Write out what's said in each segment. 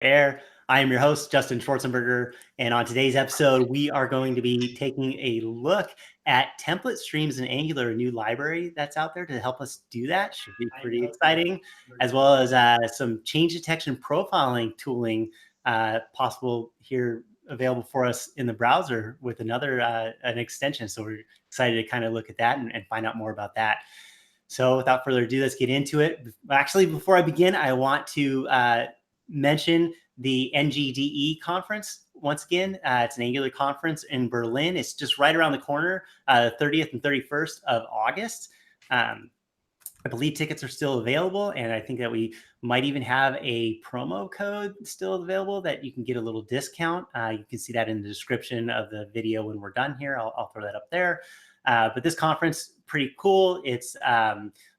AngularAir. I am your host, Justin Schwarzenberger, and on today's episode, we are going to be taking a look at template streams in Angular, a new library that's out there to help us do that. Should be pretty exciting, as well as some change detection profiling tooling possible here available for us in the browser with another an extension. So we're excited to kind of look at that and find out more about that. So without further ado, let's get into it. Actually, before I begin, I want to mention the NGDE conference. Once again, it's an Angular conference in Berlin. It's just right around the corner, 30th and 31st of August. I believe tickets are still available, and I think that we might even have a promo code still available that you can get a little discount. You can see that in the description of the video when we're done here. I'll throw that up there. But this conference, pretty cool. It's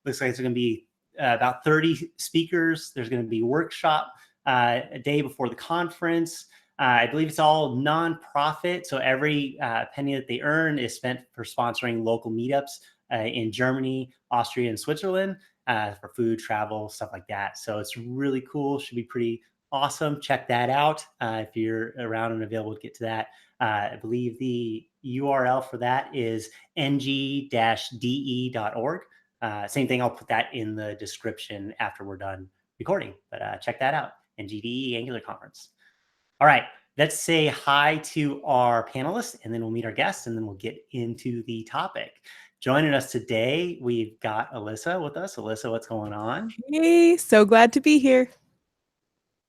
looks like it's going to be about 30 speakers. There's going to be workshop a day before the conference. I believe it's all nonprofit, so every penny that they earn is spent for sponsoring local meetups in Germany, Austria, and Switzerland for food, travel, stuff like that. So it's really cool. Should be pretty awesome. Check that out if you're around and available to get to that. I believe the URL for that is ng-de.org. Same thing, I'll put that in the description after we're done recording, but check that out, NGDE Angular Conference. All right, let's say hi to our panelists, and then we'll meet our guests, and then we'll get into the topic. Joining us today, we've got Alyssa with us. Alyssa, what's going on? Hey, so glad to be here.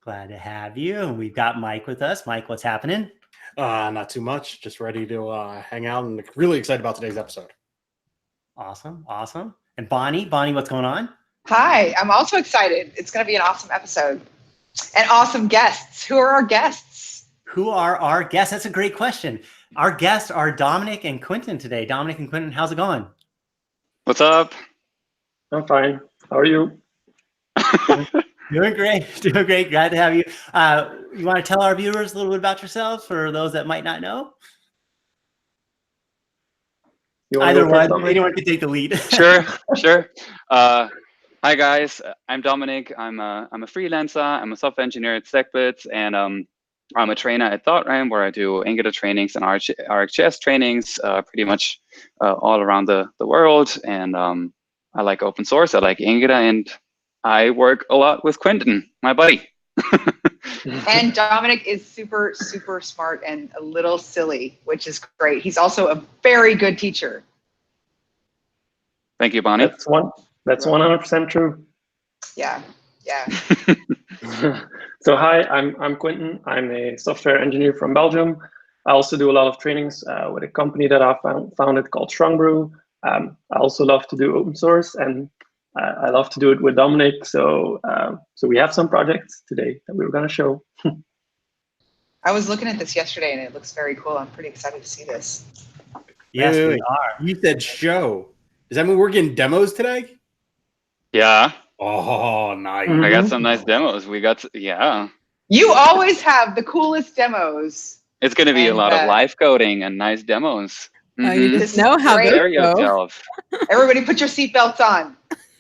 Glad to have you. And we've got Mike with us. Mike, what's happening? Not too much. Just ready to hang out and really excited about today's episode. Awesome. Awesome. And Bonnie, what's going on? Hi, I'm also excited. It's going to be an awesome episode and awesome guests. Who are our guests? Who are our guests? That's a great question. Our guests are Dominic and Kwinten today. Dominic and Kwinten, how's it going? What's up? I'm fine. How are you? Doing great. Doing great. Glad to have you. You want to tell our viewers a little bit about yourselves for those that might not know? Either one. Anyone can take the lead. Sure. Hi guys. I'm Dominic. I'm a freelancer. I'm a software engineer at StackBits, and I'm a trainer at ThoughtRhyme, where I do Angular trainings and RxJS trainings pretty much all around the world. And I like open source. I like Angular, and I work a lot with Kwinten, my buddy. And Dominic is super, super smart and a little silly, which is great. He's also a very good teacher. Thank you, Bonnie. That's 100% true. Yeah. So hi, I'm Kwinten. I'm a software engineer from Belgium. I also do a lot of trainings with a company that I founded called Strongbrew. I also love to do open source, and I love to do it with Dominic. So we have some projects today that we were going to show. I was looking at this yesterday, and it looks very cool. I'm pretty excited to see this. Yes, we are. You said show. Does that mean we're getting demos today? Yeah. Oh, nice. I got some nice demos. Yeah. You always have the coolest demos. It's going to be a lot of live coding and nice demos. You just know how they go. Everybody put your seatbelts on.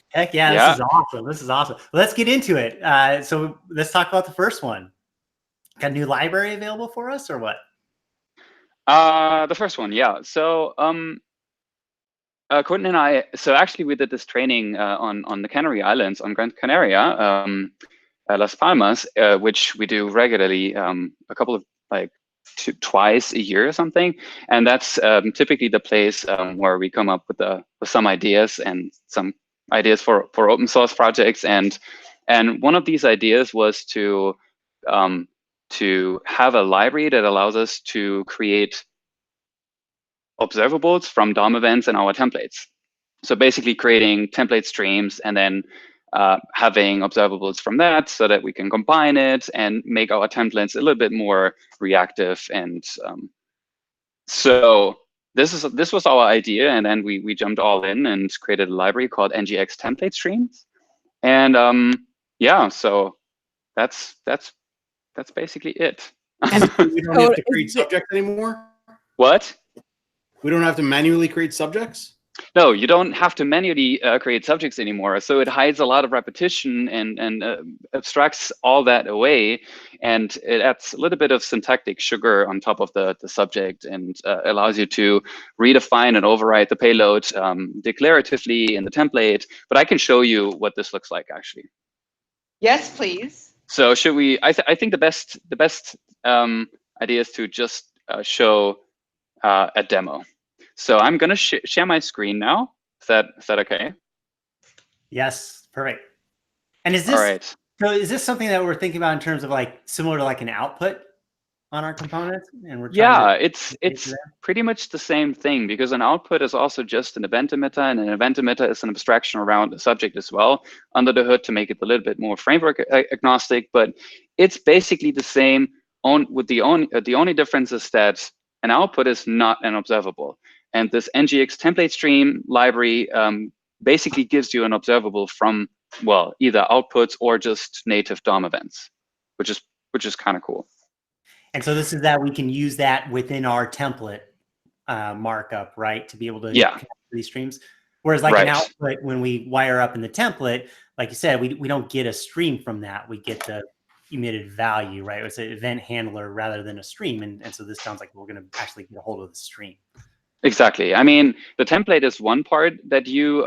Heck yeah, this is awesome. This is awesome. Let's get into it. So let's talk about the first one. Got a new library available for us or what? The first one, yeah. So Kwinten and I, actually we did this training on the Canary Islands, on Gran Canaria, Las Palmas, which we do regularly, a couple of twice a year or something. And that's typically the place where we come up with some ideas and some ideas for open source projects. And one of these ideas was to have a library that allows us to create observables from DOM events in our templates. So basically creating template streams and then having observables from that so that we can combine it and make our templates a little bit more reactive. And so this was our idea, and then we jumped all in and created a library called ngx template streams. And yeah, so that's basically it. We don't have to create subjects anymore? What? We don't have to manually create subjects? No, you don't have to manually create subjects anymore. So it hides a lot of repetition and abstracts all that away. And it adds a little bit of syntactic sugar on top of the subject and allows you to redefine and override the payload declaratively in the template. But I can show you what this looks like, actually. Yes, please. So should we, I think the best idea is to just show a demo. So I'm going to share my screen now. Is that okay? Yes, perfect. And is this, all right. So is this something that we're thinking about in terms of like similar to like an output on our components? And we're it's pretty much the same thing, because an output is also just an event emitter, and an event emitter is an abstraction around the subject as well under the hood to make it a little bit more framework agnostic. But it's basically the same. The only difference is that an output is not an observable. And this ngX template stream library basically gives you an observable from, well, either outputs or just native DOM events, which is kind of cool. And so this is that we can use that within our template markup, right, to be able to connect these streams. Whereas like an output, when we wire up in the template, like you said, we don't get a stream from that. We get the emitted value, right? It's an event handler rather than a stream. And so this sounds like we're going to actually get a hold of the stream. Exactly. I mean, the template is one part that you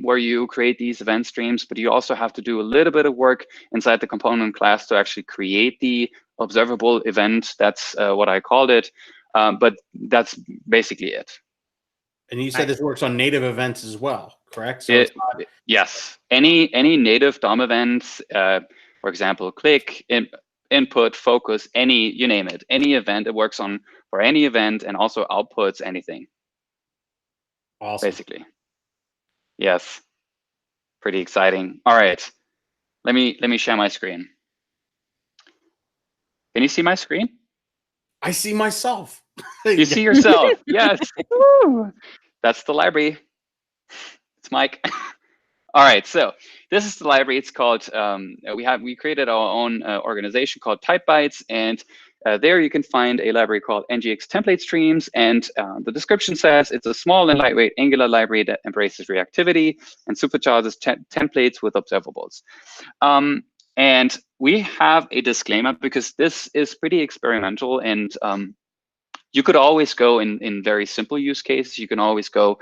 where you create these event streams, but you also have to do a little bit of work inside the component class to actually create the observable event. That's what I called it. But that's basically it. And you said this works on native events as well, correct? So yes. Any native DOM events, for example, click, input, focus, you name it. Any event, it works on for any event, and also outputs anything. Awesome. Basically. Yes. Pretty exciting. All right. Let me share my screen. Can you see my screen? I see myself. You see yourself. Yes. That's the library. It's Mike. All right, so this is the library. It's called, we created our own organization called TypeBytes, and there you can find a library called ngX template streams. And the description says it's a small and lightweight Angular library that embraces reactivity and supercharges templates with observables. And we have a disclaimer because this is pretty experimental, and you could always go in very simple use cases. You can always go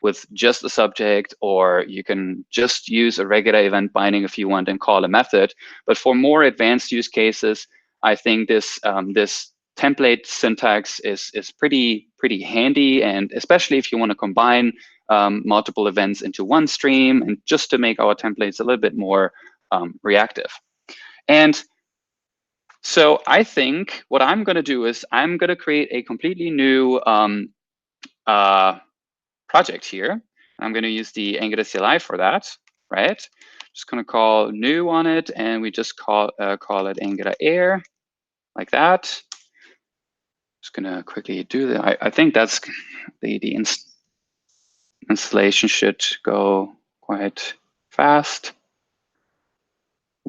with just a subject, or you can just use a regular event binding if you want and call a method. But for more advanced use cases, I think this template syntax is pretty handy, and especially if you want to combine multiple events into one stream, and just to make our templates a little bit more reactive. And so I think what I'm going to do is I'm going to create a completely new project here. I'm going to use the Angular CLI for that, right? Just going to call new on it, and we just call it AngularAir, like that. Just going to quickly do that. I think that's the installation should go quite fast.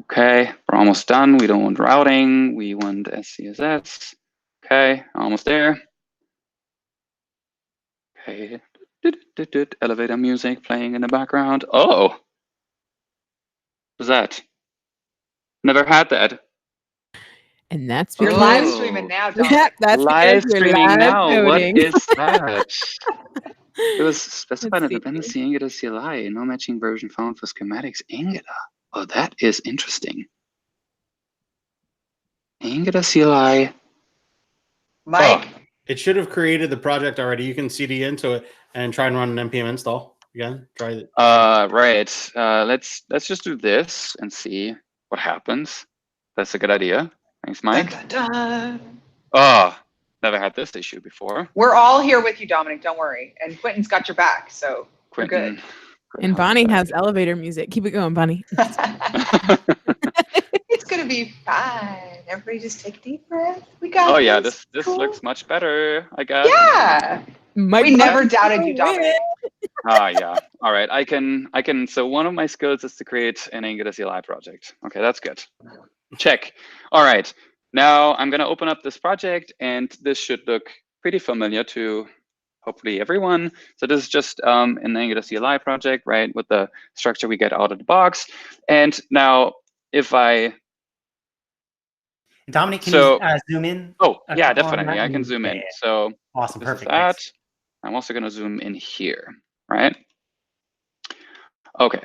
Okay, we're almost done. We don't want routing. We want SCSS. Okay, almost there. Okay, elevator music playing in the background. Oh, what's that? Never had that. And that's you're live streaming now, Dominic. Yeah, that's live streaming now. Coding. What is that? It was specified in the dependency Angular CLI. No matching version found for schematics Angular. Oh, that is interesting. Angular CLI. Mike. Oh, it should have created the project already. You can CD into it and try and run an npm install again. Try it. Right. Let's just do this and see what happens. That's a good idea. Thanks, Mike. Dun, dun, dun. Oh, never had this issue before. We're all here with you, Dominic. Don't worry. And Quinten's got your back, so we're good. And Bonnie has elevator music. Keep it going, Bonnie. It's gonna be fine. Everybody just take a deep breath. We got Oh yeah, this cool. Looks much better, I guess. Yeah. We never doubted you, Dominic. Yeah. All right. I can. So one of my skills is to create an Angular CLI project. Okay, that's good. Check. All right. Now I'm gonna open up this project, and this should look pretty familiar to hopefully everyone. So this is just an Angular CLI project, right, with the structure we get out of the box. And now if I... Dominic, can you zoom in? Oh, yeah, definitely. I can zoom in. So awesome, this perfect. is that. I'm also going to zoom in here, right? Okay.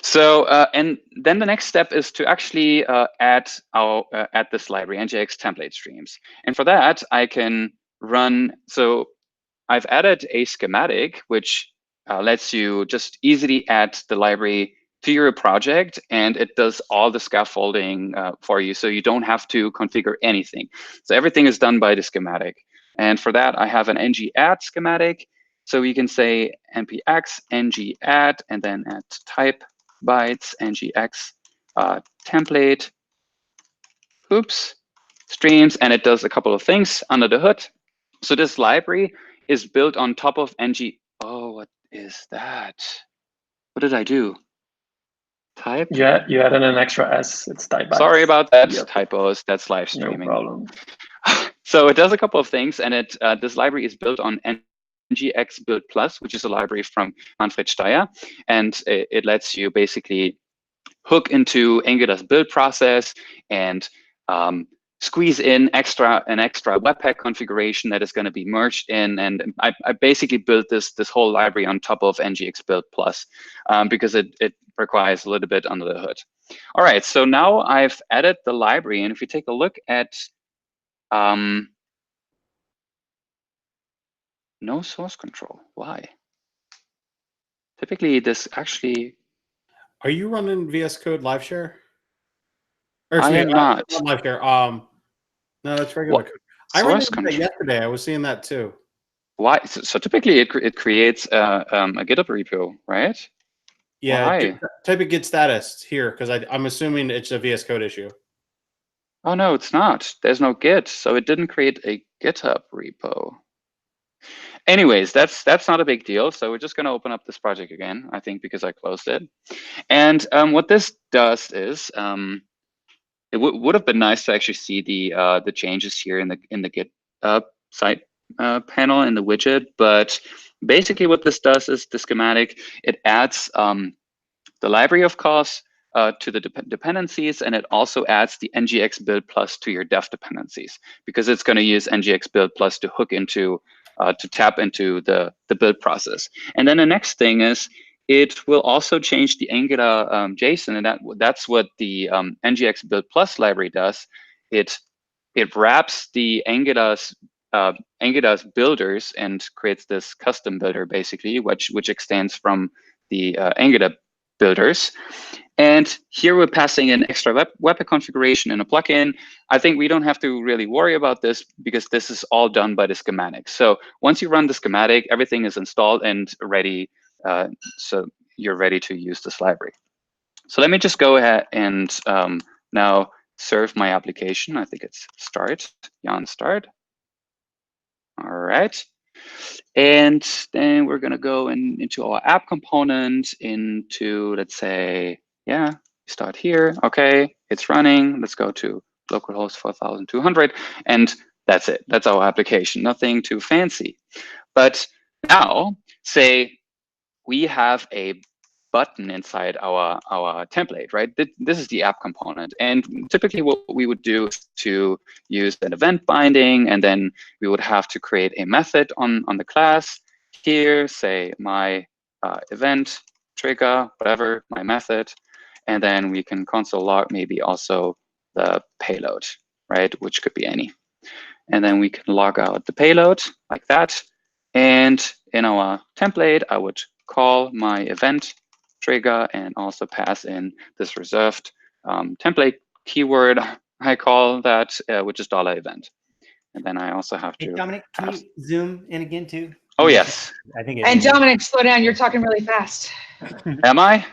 So and then the next step is to actually add this library, NGX template streams. And for that, I can run. So I've added a schematic, which lets you just easily add the library to your project, and it does all the scaffolding for you. So you don't have to configure anything. So everything is done by the schematic. And for that, I have an ng-add schematic. So you can say npx ng-add, and then add type bytes ngx template, streams, and it does a couple of things under the hood. So this library is built on top of ng. Oh, what is that? What did I do? Type? Yeah, you added an extra S. It's type bytes. Sorry about that. Yep. Typos. That's live streaming. No problem. So it does a couple of things, and this library is built on ngx build plus, which is a library from Manfred Steyer, and it lets you basically hook into Angular's build process and squeeze in an extra Webpack configuration that is going to be merged in. And I basically built this whole library on top of ngx build plus because it requires a little bit under the hood. All right, so now I've added the library, and if you take a look at no source control, why? Typically, this actually. Are you running VS Code live share? I am not. Live share. No, that's regular code. I ran into that yesterday. I was seeing that too. Why? So typically, it creates a GitHub repo, right? Yeah. Why? Type of git status here because I'm assuming it's a VS Code issue. Oh no, it's not. There's no Git, so it didn't create a GitHub repo. Anyways, that's not a big deal. So we're just going to open up this project again, I think, because I closed it. And what this does is it would have been nice to actually see the changes here in the Git site panel in the widget. But basically, what this does is the schematic. It adds the library, of course, to the dependencies, and it also adds the ngx build plus to your dev dependencies because it's going to use ngx build plus to hook into to tap into the build process. And then the next thing is it will also change the Angular JSON, and that's what the ngx build plus library does. It wraps the Angular's builders and creates this custom builder basically, which extends from the Angular builders. And here we're passing in extra Webpack configuration in a plugin. I think we don't have to really worry about this because this is all done by the schematic. So once you run the schematic, everything is installed and ready. So you're ready to use this library. So let me just go ahead and now serve my application. I think it's start, Jan start. All right. And then we're going to go into our app component into, let's say, yeah, start here. OK, it's running. Let's go to localhost 4200. And that's it. That's our application. Nothing too fancy. But now, say we have a button inside our template, right? This is the app component. And typically what we would do is to use an event binding, and then we would have to create a method on the class here, say my event trigger, whatever, my method. And then we can console log maybe also the payload, right? Which could be any. And then we can log out the payload like that. And in our template, I would call my event trigger and also pass in this reserved template keyword, I call that, which is $event. And then I also have to. Dominic, can you zoom in again too? Oh, yes. I think. And Dominic, slow down. You're talking really fast. Am I?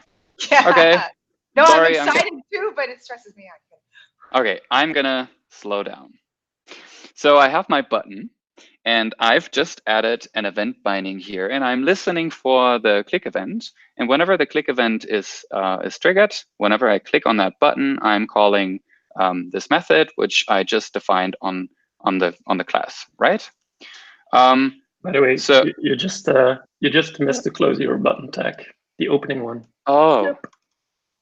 Yeah. Okay. No, Sorry, I'm excited too, but it stresses me out. Okay, I'm gonna slow down. So I have my button, and I've just added an event binding here, and I'm listening for the click event. And whenever the click event is triggered, whenever I click on that button, I'm calling this method, which I just defined on the class, right? By the way, So you just missed to close your button tag, the opening one. oh,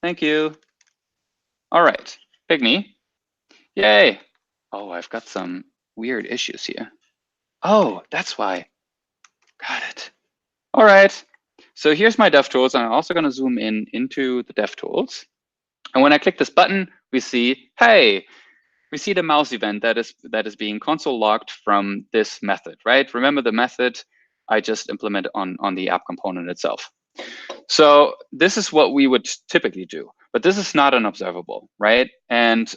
thank you. All right, Pygmy. Yay. Oh, I've got some weird issues here. Oh, that's why. Got it. All right. So here's my DevTools, and I'm also going to zoom in into the DevTools. And when I click this button, we see, hey, we see the mouse event that is being console logged from this method, right? Remember the method I just implemented on the app component itself. So this is what we would typically do, but this is not an observable, right? And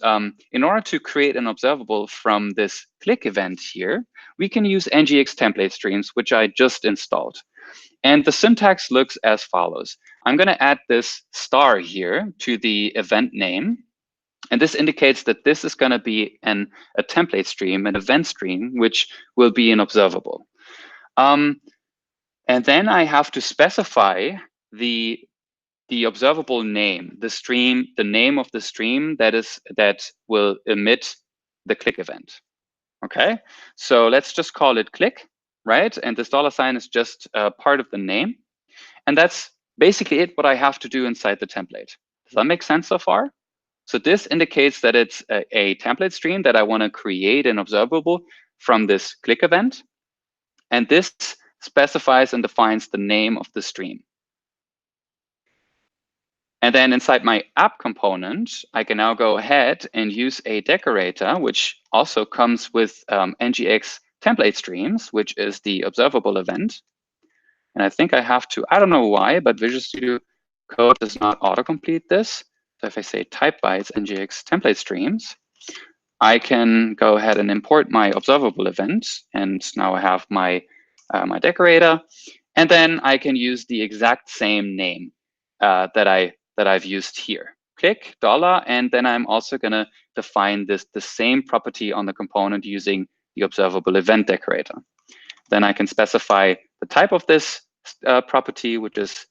in order to create an observable from this click event here, we can use ngX template streams, which I just installed. And the syntax looks as follows. I'm going to add this star here to the event name. And this indicates that this is going to be a template stream, an event stream, which will be an observable. And then I have to specify the observable name, the name of the stream that will emit the click event. Okay, so let's just call it click, right? And this $ is just part of the name. And that's basically what I have to do inside the template. Does that make sense so far? So this indicates that it's a template stream that I want to create an observable from this click event. And this specifies and defines the name of the stream. And then inside my app component, I can now go ahead and use a decorator, which also comes with ngX template streams, which is the observable event. And I think I have to, I don't know why, but Visual Studio Code does not autocomplete this. So if I say type bytes ngX template streams, I can go ahead and import my observable event. And now I have my decorator. And then I can use the exact same name that I've used here. Click $, and then I'm also going to define the same property on the component using the observable event decorator. Then I can specify the type of this property, which is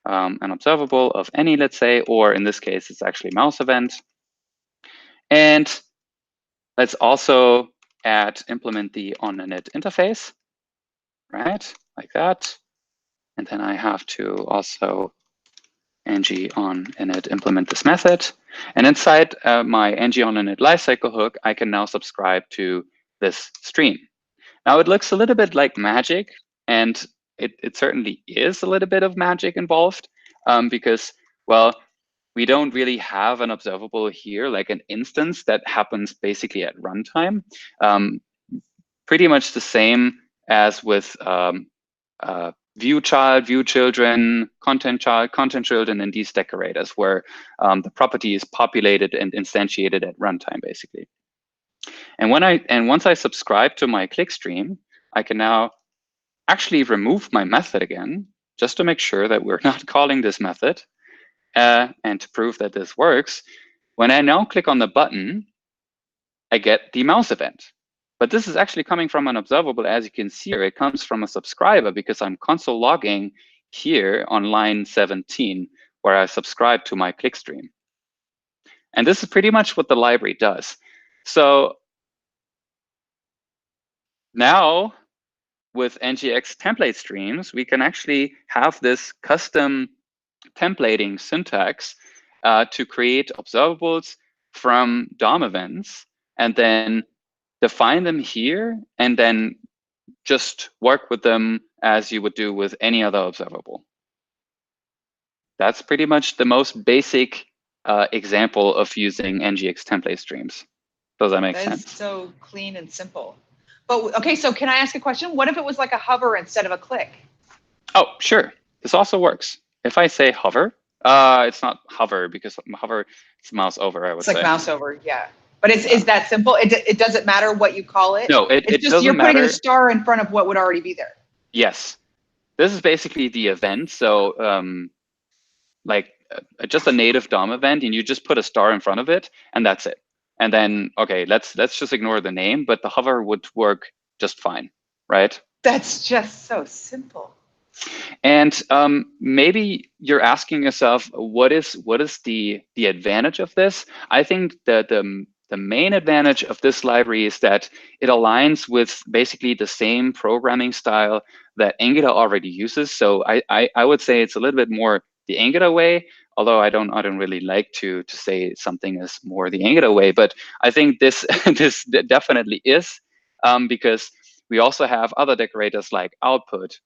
an observable of any, let's say, or in this case, it's actually mouse event. And let's also implement the on-init interface, right, like that. And then I have to also ng on init implement this method. And inside my ng on init lifecycle hook, I can now subscribe to this stream. Now it looks a little bit like magic, and it certainly is a little bit of magic involved because, well, we don't really have an observable here, like an instance that happens basically at runtime. Pretty much the same as with view child, view children, content child, content children, and these decorators, where the property is populated and instantiated at runtime, basically. And once I subscribe to my click stream, I can now actually remove my method again, just to make sure that we're not calling this method, and to prove that this works. When I now click on the button, I get the mouse event. But this is actually coming from an observable. As you can see here, it comes from a subscriber because I'm console logging here on line 17, where I subscribe to my click stream. And this is pretty much what the library does. So now with ngX template streams, we can actually have this custom templating syntax to create observables from DOM events, and then define them here, and then just work with them as you would do with any other observable. That's pretty much the most basic example of using ngX template streams. Does that make sense? That is so clean and simple. But okay, so can I ask a question? What if it was like a hover instead of a click? Oh, sure. This also works. If I say hover, it's not hover because hover is mouse over, I would say. It's like mouse over, yeah. But is that simple? It doesn't matter what you call it? No, it doesn't you're putting matter. a star in front of what would already be there. Yes. This is basically the event. So like just a native DOM event, and you just put a star in front of it, and that's it. And then, okay, let's just ignore the name, but the hover would work just fine, right? That's just so simple. And maybe you're asking yourself, what is the advantage of this? I think that the main advantage of this library is that it aligns with basically the same programming style that Angular already uses. So I would say it's a little bit more the Angular way, although I don't really like to say something is more the Angular way. But I think this this definitely is, because we also have other decorators like output,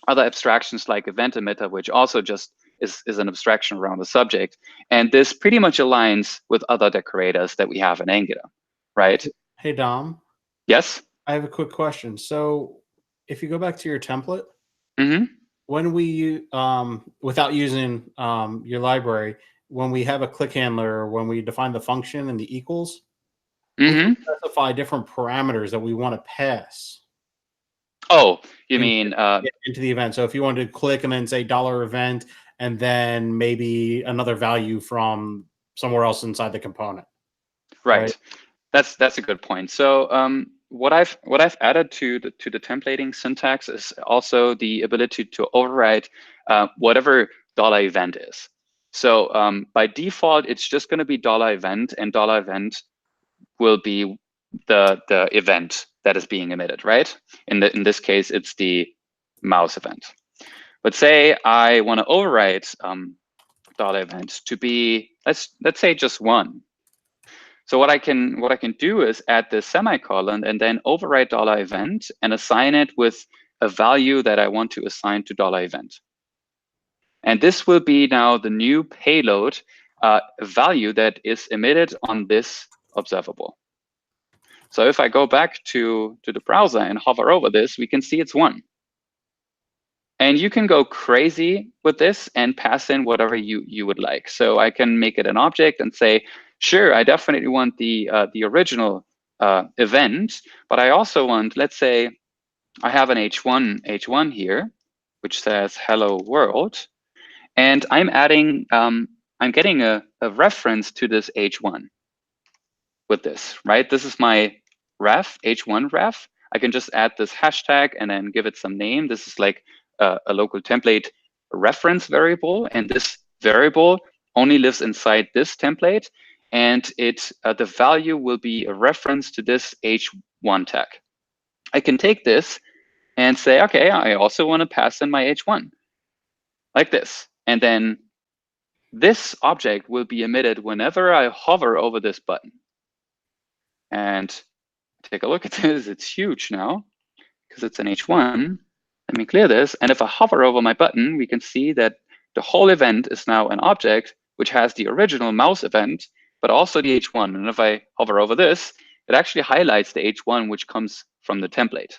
other abstractions like event emitter, which also just is an abstraction around the subject. And this pretty much aligns with other decorators that we have in Angular, right? Hey, Dom. Yes? I have a quick question. So if you go back to your template, Mm-hmm. when we, without using your library, when we have a click handler, when we define the function and the equals, we can specify different parameters that we want to pass. Oh, you mean into the event. So if you wanted to click and then say $event, and then maybe another value from somewhere else inside the component. Right. That's a good point. So what I've added to the templating syntax is also the ability to override whatever $event is. So by default, it's just going to be $event, and $event will be the event that is being emitted, right? In this case, it's the mouse event. But say I want to override $event to be, let's say just 1. So what I can do is add this semicolon and then override $event and assign it with a value that I want to assign to $event. And this will be now the new payload value that is emitted on this observable. So if I go back to the browser and hover over this, we can see it's 1. And you can go crazy with this and pass in whatever you would like. So I can make it an object and say, sure, I definitely want the original event, but I also want, let's say, I have an h1 here, which says hello world, and I'm adding, I'm getting a reference to this h1 with this, right? This is my ref, h1 ref. I can just add this hashtag and then give it some name. This is like a local template reference variable, and this variable only lives inside this template, and the value will be a reference to this h1 tag. I can take this and say, okay, I also want to pass in my h1 like this, and then this object will be emitted whenever I hover over this button. And take a look at this. It's huge now because it's an h1. Let me clear this. And if I hover over my button, we can see that the whole event is now an object which has the original mouse event, but also the h1. And if I hover over this, it actually highlights the h1 which comes from the template.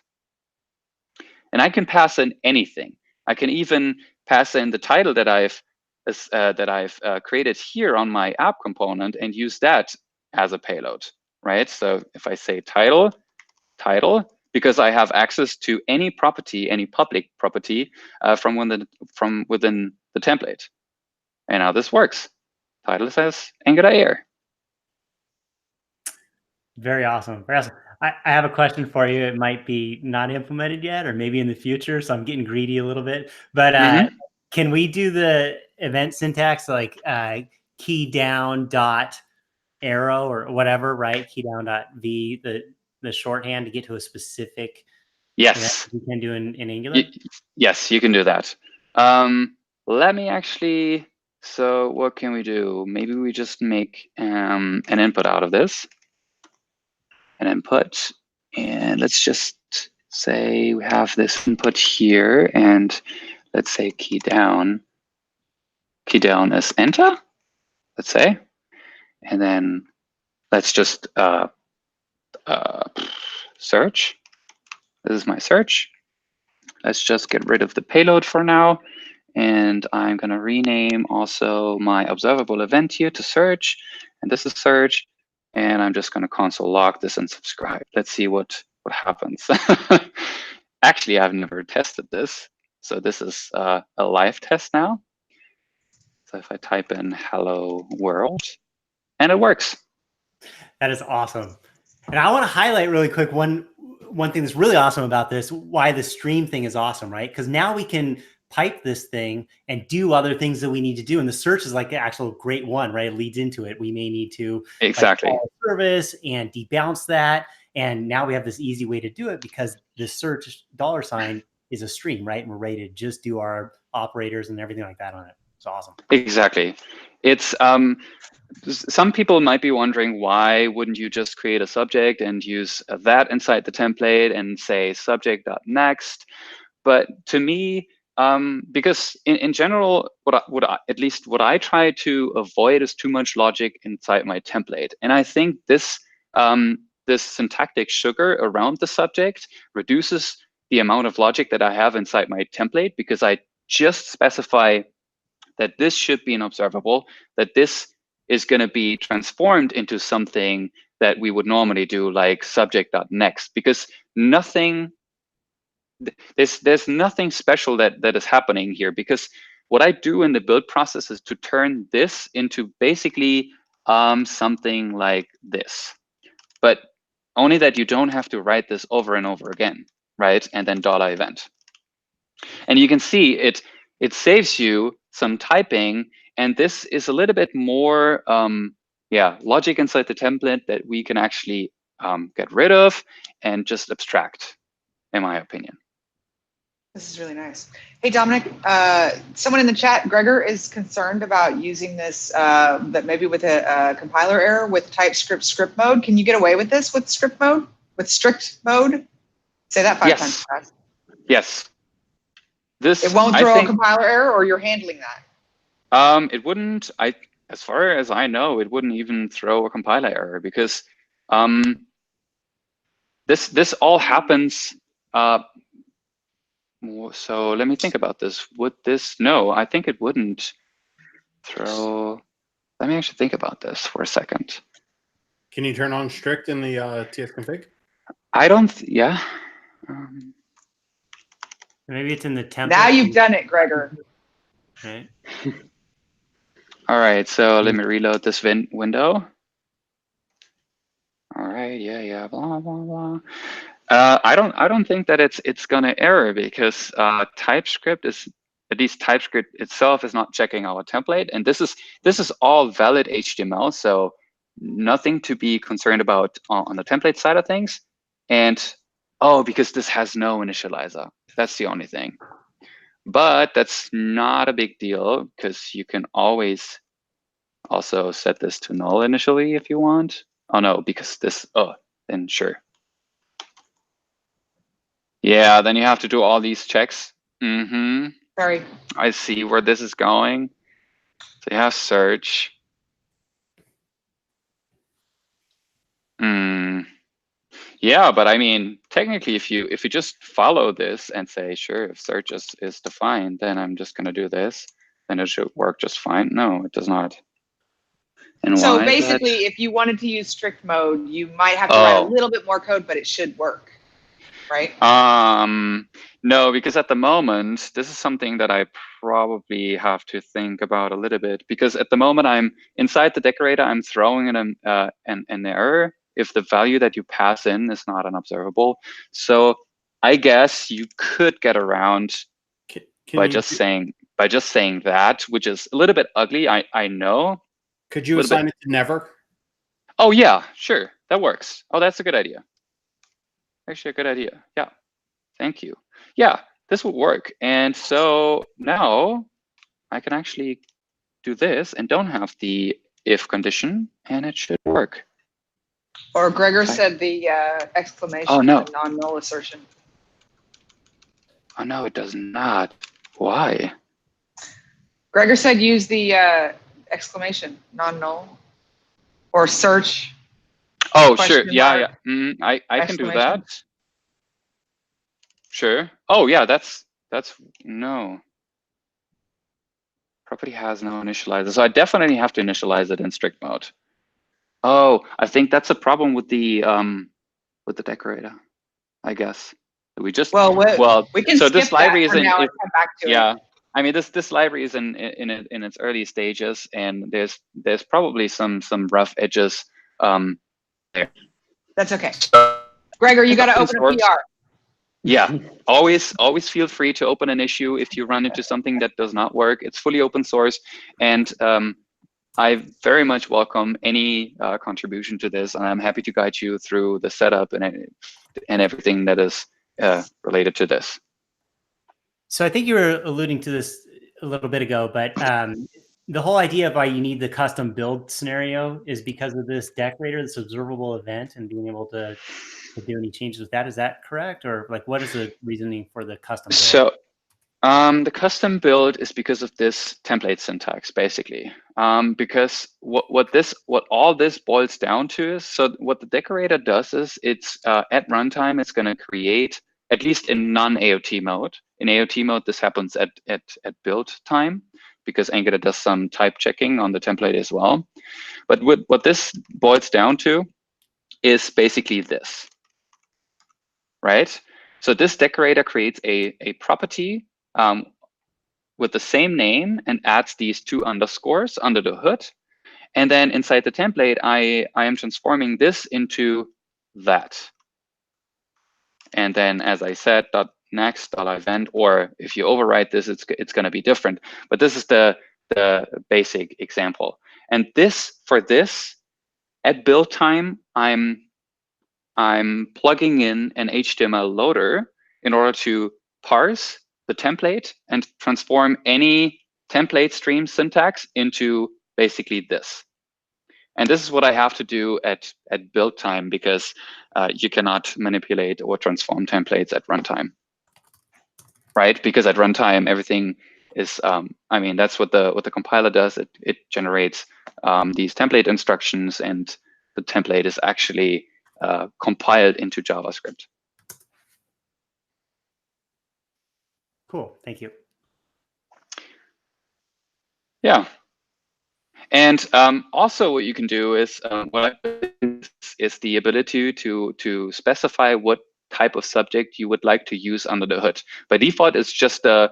And I can pass in anything. I can even pass in the title that I've created here on my app component and use that as a payload, right? So if I say title, because I have access to any property, any public property from within the template. And now this works. Title says ngAir. Very awesome. Very awesome. I have a question for you. It might be not implemented yet, or maybe in the future. So I'm getting greedy a little bit. But can we do the event syntax like key down dot arrow or whatever, right? Key down dot v, the shorthand to get to a specific. Yes. You can do in Angular. Yes, you can do that. Let me actually. So what can we do? Maybe we just make an input out of this. An input, and let's just say we have this input here, and let's say key down is enter, let's say, and then let's just search. This is my search. Let's just get rid of the payload for now, and I'm going to rename also my observable event here to search, and this is search. And I'm just going to console log this and subscribe. Let's see what happens. Actually, I've never tested this. So this is a live test now. So if I type in hello world, and it works. That is awesome. And I want to highlight really quick one thing that's really awesome about this, why the stream thing is awesome, right? Because now we can pipe this thing and do other things that we need to do. And the search is like the actual great one, right? It leads into it. We may need to Exactly. call a service and debounce that. And now we have this easy way to do it because the search $ is a stream, right? And we're ready to just do our operators and everything like that on it. It's awesome. Exactly. It's some people might be wondering, why wouldn't you just create a subject and use that inside the template and say subject.next? But to me, because in general, at least what I try to avoid is too much logic inside my template. And I think this this syntactic sugar around the subject reduces the amount of logic that I have inside my template, because I just specify that this should be an observable, that this is going to be transformed into something that we would normally do, like subject.next, because there's nothing special that is happening here, because what I do in the build process is to turn this into basically something like this, but only that you don't have to write this over and over again, right? And then $event. And you can see it saves you some typing, and this is a little bit more logic inside the template that we can actually get rid of and just abstract, in my opinion. This is really nice. Hey, Dominic, someone in the chat, Gregor, is concerned about using this, that maybe with a compiler error with TypeScript script mode. Can you get away with this with script mode, with strict mode? Say that 5 times fast. Yes. It won't throw a compiler error, or you're handling that? It wouldn't. As far as I know, it wouldn't even throw a compiler error, because this all happens. So let me think about this. Would this? No, I think it wouldn't throw. Let me actually think about this for a second. Can you turn on strict in the tsconfig? I don't. Yeah. Maybe it's in the template. Now you've done it, Gregor. Right. All right. So let me reload this window. All right. Yeah. Blah blah blah. I don't think that it's gonna error, because TypeScript is, at least TypeScript itself is not checking our template, and this is all valid HTML, so nothing to be concerned about on the template side of things. And because this has no initializer, that's the only thing. But that's not a big deal, because you can always also set this to null initially if you want. Oh no, because this. Then sure. Yeah, then you have to do all these checks. Sorry. I see where this is going. So you have search. Yeah, but I mean, technically, if you just follow this and say, sure, if search is defined, then I'm just going to do this, then it should work just fine. No, it does not. And so why basically, if you wanted to use strict mode, you might have to write a little bit more code, but it should work, right? No, because at the moment, this is something that I probably have to think about a little bit, because at the moment I'm inside the decorator, I'm throwing in an error if the value that you pass in is not an observable. So I guess you could get around by just saying that, which is a little bit ugly. I know. Could you assign it to never? Oh yeah, sure, that works. Oh, that's a good idea. Actually, a good idea. Yeah, thank you. Yeah, this would work. And so now I can actually do this and don't have the if condition, and it should work. Or Gregor said the exclamation. Oh no, non-null assertion. Oh no, it does not. Why? Gregor said use the exclamation, non-null, or search. Oh, sure. Yeah. I can do that. Sure. Oh, yeah. That's no. Property has no initializer, so I definitely have to initialize it in strict mode. Oh, I think that's a problem with the decorator, I guess. We just we can so skip this library that for now and come back to it. I mean this library is in its early stages, and there's probably some rough edges there. That's okay. Gregor, you got to open a PR. Yeah, always feel free to open an issue if you run into something that does not work. It's fully open source, and I very much welcome any contribution to this, and I'm happy to guide you through the setup and everything that is related to this. So I think you were alluding to this a little bit ago, but the whole idea of why you need the custom build scenario is because of this decorator, this observable event, and being able to do any changes with that. Is that correct? Or like, what is the reasoning for the custom build? So the custom build is because of this template syntax, basically. Because what all this boils down to is, so what the decorator does is it's at runtime, it's going to create, at least in non-AOT mode. In AOT mode, this happens at build time, because Angular does some type checking on the template as well. But what this boils down to is basically this, right? So this decorator creates a property with the same name and adds these 2 underscores under the hood. And then inside the template, I am transforming this into that. And then, as I said, .next $event, or if you overwrite this, it's going to be different. But this is the basic example. And for this, at build time, I'm plugging in an HTML loader in order to parse the template and transform any template stream syntax into basically this. And this is what I have to do at build time, because you cannot manipulate or transform templates at runtime, right? Because at runtime, everything is, I mean, that's what the compiler does. It generates these template instructions, and the template is actually compiled into JavaScript. Cool, thank you. Yeah. And also what you can do is is the ability to specify what type of subject you would like to use under the hood. By default, it's just the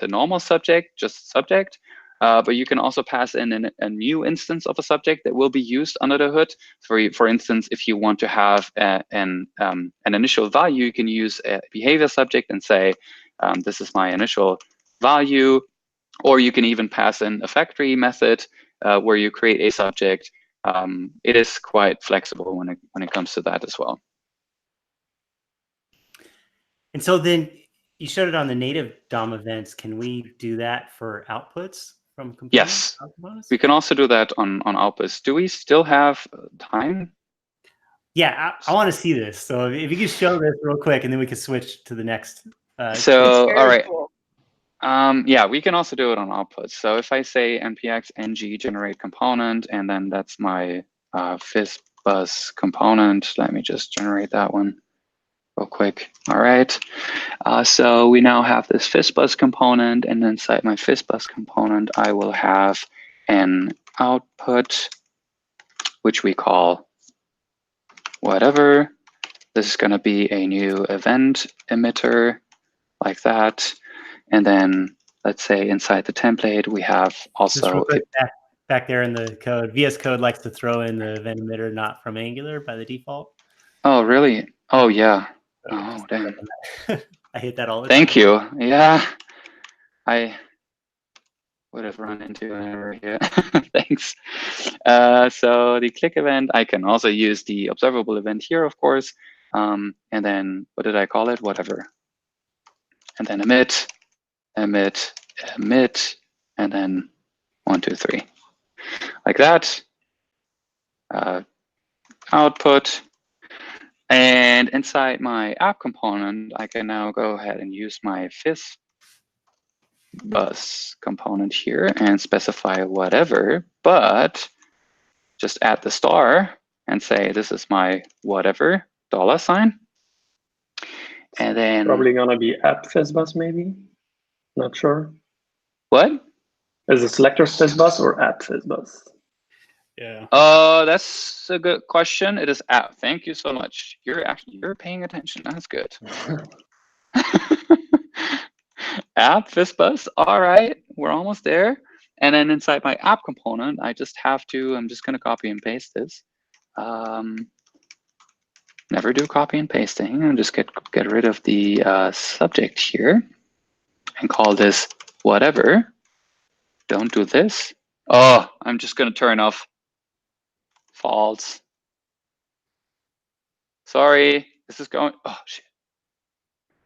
normal subject, just subject. But you can also pass in a new instance of a subject that will be used under the hood. For instance, if you want to have an initial value, you can use a behavior subject and say, this is my initial value. Or you can even pass in a factory method where you create a subject. It is quite flexible when it comes to that as well. And so then you showed it on the native DOM events. Can we do that for outputs from components? Yes, we can also do that on outputs. Do we still have time? Yeah, I want to see this. So if you could show this real quick, and then we can switch to the next. So, all right. Cool. Yeah, we can also do it on outputs. So if I say npx ng generate component, and then that's my FizzBuzz component. Let me just generate that one real quick. All right. So we now have this FizzBuzz component, and inside my FizzBuzz component, I will have an output, which we call whatever. This is going to be a new event emitter, like that. And then let's say inside the template, we have also back there in the code. VS Code likes to throw in the event emitter not from Angular by the default. Oh, really? Oh, yeah. Oh, damn. I hate that all the time. Thank you. Yeah, I would have run into an error here. Thanks. So the click event, I can also use the observable event here, of course. And then what did I call it? Whatever. And then emit, emit, emit, and then 1, 2, 3, like that. Output. And inside my app component, I can now go ahead and use my FizzBuzz component here and specify whatever, but just add the star and say this is my whatever $sign. And then Probably gonna be app FizzBuzz, maybe. Not sure. What? Is it selector FizzBuzz or app FizzBuzz? Yeah. That's a good question. It is app. Thank you so much. You're paying attention. That's good. App FizzBuzz. All right, we're almost there. And then inside my app component, I just have to. I'm just going to copy and paste this. never do copy and pasting. And just get rid of the subject here and call this whatever. Don't do this. Oh, I'm just going to turn off false. Sorry, this is going. Oh, shit.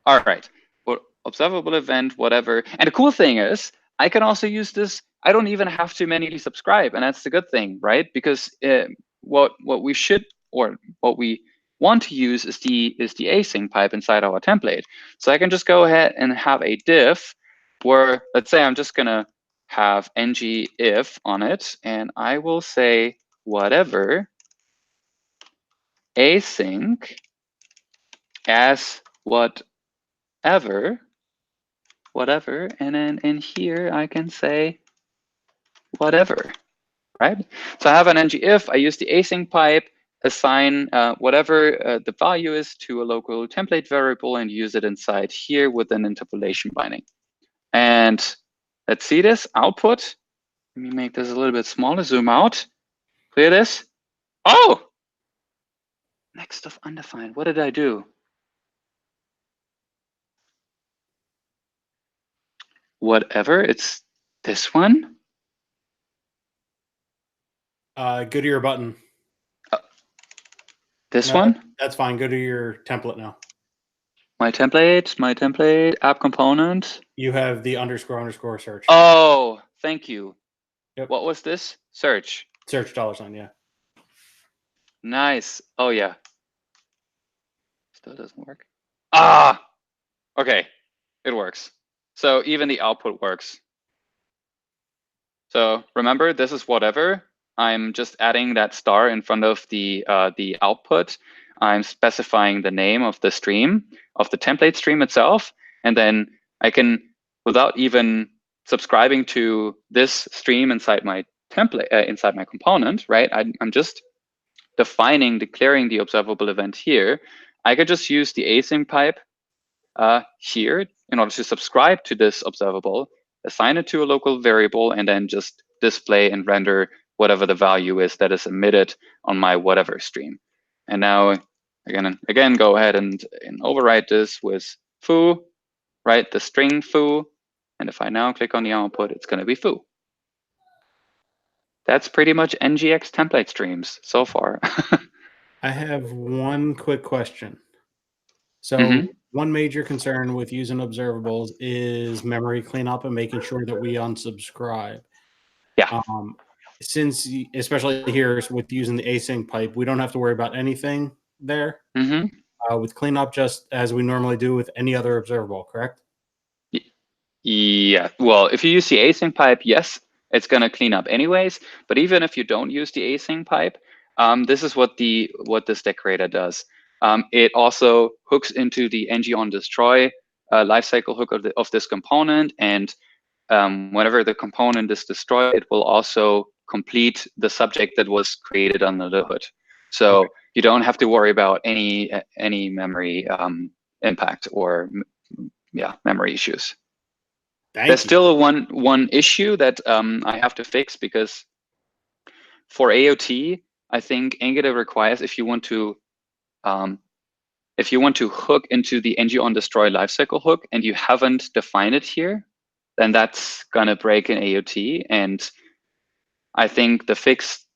All right. Well, observable event, whatever. And the cool thing is, I can also use this. I don't even have to manually subscribe, and that's the good thing, right? Because what we should, or what we want to use is the async pipe inside our template. So I can just go ahead and have a div where, let's say I'm just gonna have ngIf on it, and I will say whatever async as whatever, and then in here I can say whatever, right? So I have an ngIf, I use the async pipe, assign whatever the value is to a local template variable and use it inside here with an interpolation binding. And let's see this output. Let me make this a little bit smaller, zoom out, clear this. Oh, next of undefined, what did I do? Whatever, it's this one. Go to your button. This one? That's fine. Go to your template now. My template, app component. You have the __ search. Oh, thank you. Yep. What was this? Search. Search $, yeah. Nice. Oh, yeah. Still doesn't work. Ah, okay. It works. So even the output works. So remember, this is whatever. I'm just adding that star in front of the output. I'm specifying the name of the stream, of the template stream itself. And then I can, without even subscribing to this stream inside my template, inside my component, right? I'm just declaring the observable event here. I could just use the async pipe here in order to subscribe to this observable, assign it to a local variable, and then just display and render whatever the value is that is emitted on my whatever stream. And now again go ahead and overwrite this with foo, right? The string foo. And if I now click on the output, it's going to be foo. That's pretty much ngX template streams so far. I have one quick question. So one major concern with using observables is memory cleanup and making sure that we unsubscribe. Yeah. Since, especially here with using the async pipe, we don't have to worry about anything there with cleanup, just as we normally do with any other observable, correct? Yeah. Well, if you use the async pipe, yes, it's going to clean up anyways. But even if you don't use the async pipe, this is what this decorator does. It also hooks into the ng-on-destroy lifecycle hook of this component, and whenever the component is destroyed, it will also complete the subject that was created under the hood. So you don't have to worry about any memory impact or memory issues. There's still one issue that I have to fix, because for AOT, I think Angular requires if you want to hook into the ng-on-destroy lifecycle hook and you haven't defined it here, then that's gonna break in AOT. And I think the fix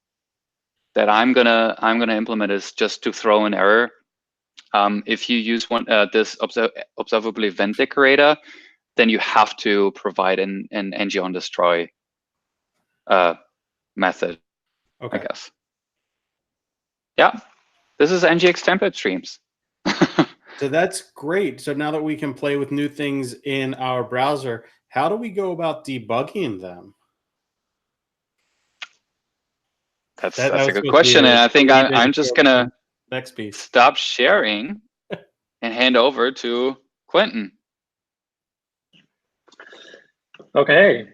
that I'm gonna implement is just to throw an error. If you use this observable event decorator, then you have to provide an ng-on-destroy method. I guess. Yeah, this is ngX template streams. So that's great. So now that we can play with new things in our browser, how do we go about debugging them? That's a good question, and I think I'm just gonna next piece. Stop sharing and hand over to Kwinten. Okay,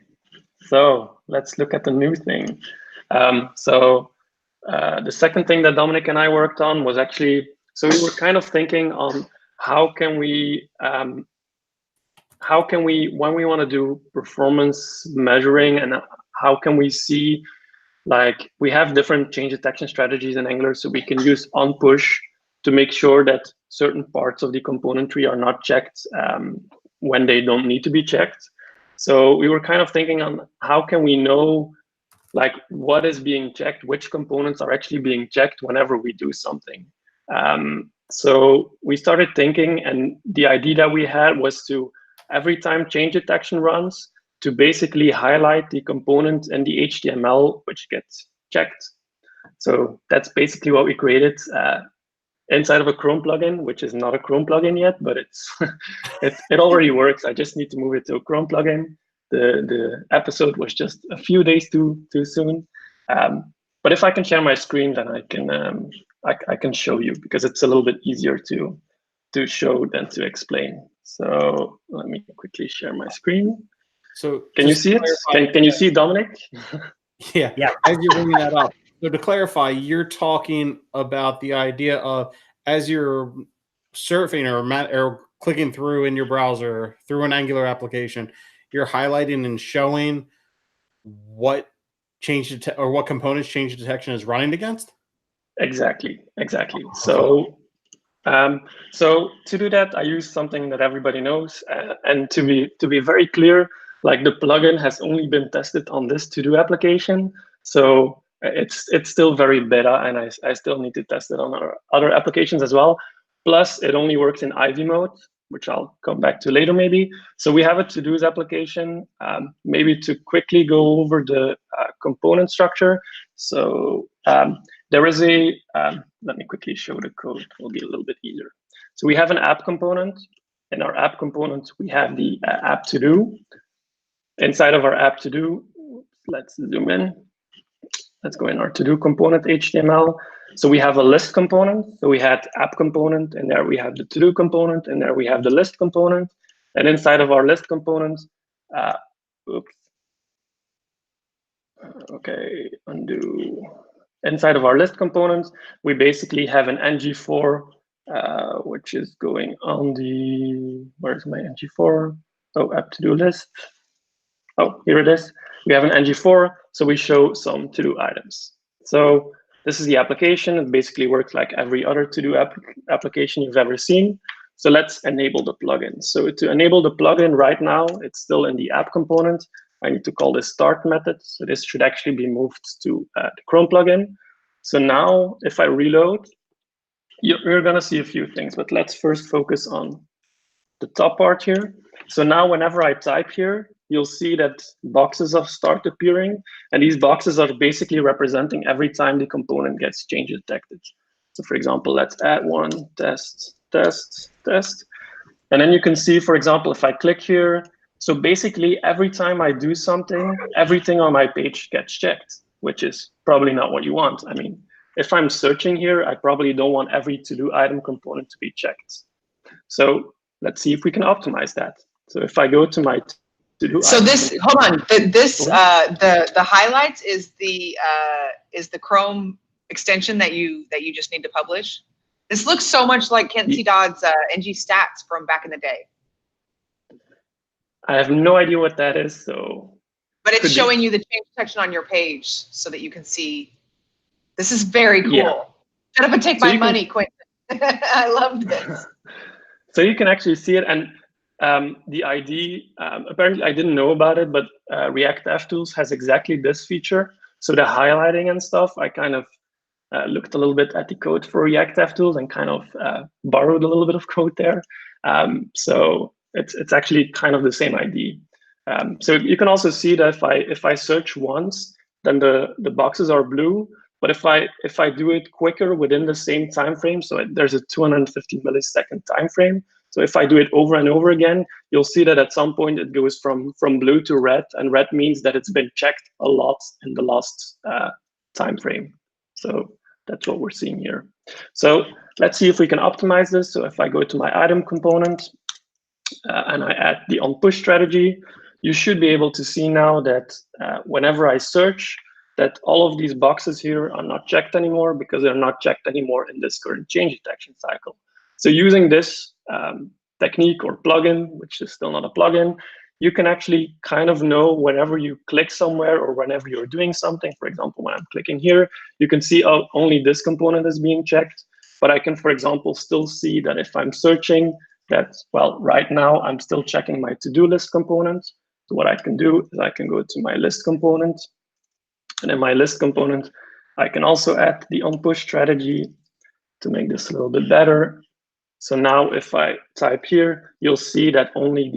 so let's look at the new thing. The second thing that Dominic and I worked on was actually, so we were kind of thinking on how can we, when we want to do performance measuring, and how can we see, like, we have different change detection strategies in Angular, so we can use on push to make sure that certain parts of the component tree are not checked when they don't need to be checked. So we were kind of thinking on how can we know like what is being checked, which components are actually being checked whenever we do something. So we started thinking, and the idea that we had was to, every time change detection runs, to basically highlight the component in the HTML which gets checked. So that's basically what we created inside of a Chrome plugin, which is not a Chrome plugin yet, but it's it already works. I just need to move it to a Chrome plugin. The episode was just a few days too soon. But if I can share my screen, then I can show you, because it's a little bit easier to show than to explain. So let me quickly share my screen. So can you see it? Can you see Dominic? Yeah. As you're bringing that up. So to clarify, you're talking about the idea of, as you're surfing or clicking through in your browser through an Angular application, you're highlighting and showing what what components change detection is running against? Exactly. So so to do that, I use something that everybody knows, and to be very clear, like the plugin has only been tested on this to-do application, so it's still very beta, and I still need to test it on our other applications as well. Plus, it only works in Ivy mode, which I'll come back to later maybe. So we have a to-dos application, maybe to quickly go over the component structure. So there is a, let me quickly show the code, it will be a little bit easier. So we have an app component. In our app component, we have the app to do. Inside of our app to do, let's zoom in. Let's go in our to do component HTML. So we have a list component. So we had app component, and there we have the to do component, and there we have the list component. And inside of our list component, okay, undo. Inside of our list components, we basically have an ngFor, which is going on the, where's my ngFor? Oh, app to do list. Oh, here it is. We have an ngFor, so we show some to-do items. So this is the application. It basically works like every other to-do application you've ever seen. So let's enable the plugin. So to enable the plugin right now, it's still in the app component. I need to call this start method. So this should actually be moved to the Chrome plugin. So now if I reload, you're going to see a few things, but let's first focus on the top part here. So now whenever I type here, you'll see that boxes of start appearing, and these boxes are basically representing every time the component gets change detected. So for example, let's add one, test, test, test. And then you can see, for example, if I click here, so basically every time I do something, everything on my page gets checked, which is probably not what you want. I mean, if I'm searching here, I probably don't want every to-do item component to be checked. So let's see if we can optimize that. So if I go to my to-do so item, this, hold on, the highlights is the Chrome extension that you just need to publish. This looks so much like Kent C. Dodd's ng stats from back in the day. I have no idea what that is, so. But it's showing you the change detection on your page so that you can see. This is very cool. Yeah. Shut up and take my money, Kwinten. I love this. So you can actually see it, and the ID, apparently I didn't know about it, but React DevTools has exactly this feature. So the highlighting and stuff, I kind of looked a little bit at the code for React DevTools and kind of borrowed a little bit of code there. So it's actually kind of the same ID. So you can also see that if I search once, then the boxes are blue. But if I do it quicker within the same time frame, so there's a 250 millisecond time frame. So if I do it over and over again, you'll see that at some point it goes from blue to red, and red means that it's been checked a lot in the last time frame. So that's what we're seeing here. So let's see if we can optimize this. So if I go to my item component and I add the on push strategy, you should be able to see now that whenever I search, that all of these boxes here are not checked anymore because they're not checked anymore in this current change detection cycle. So using this technique or plugin, which is still not a plugin, you can actually kind of know whenever you click somewhere or whenever you're doing something. For example, when I'm clicking here, you can see, oh, only this component is being checked. But I can, for example, still see that if I'm searching that, well, right now I'm still checking my to-do list component. So what I can do is I can go to my list component. And in my list component, I can also add the on-push strategy to make this a little bit better. So now if I type here, you'll see that only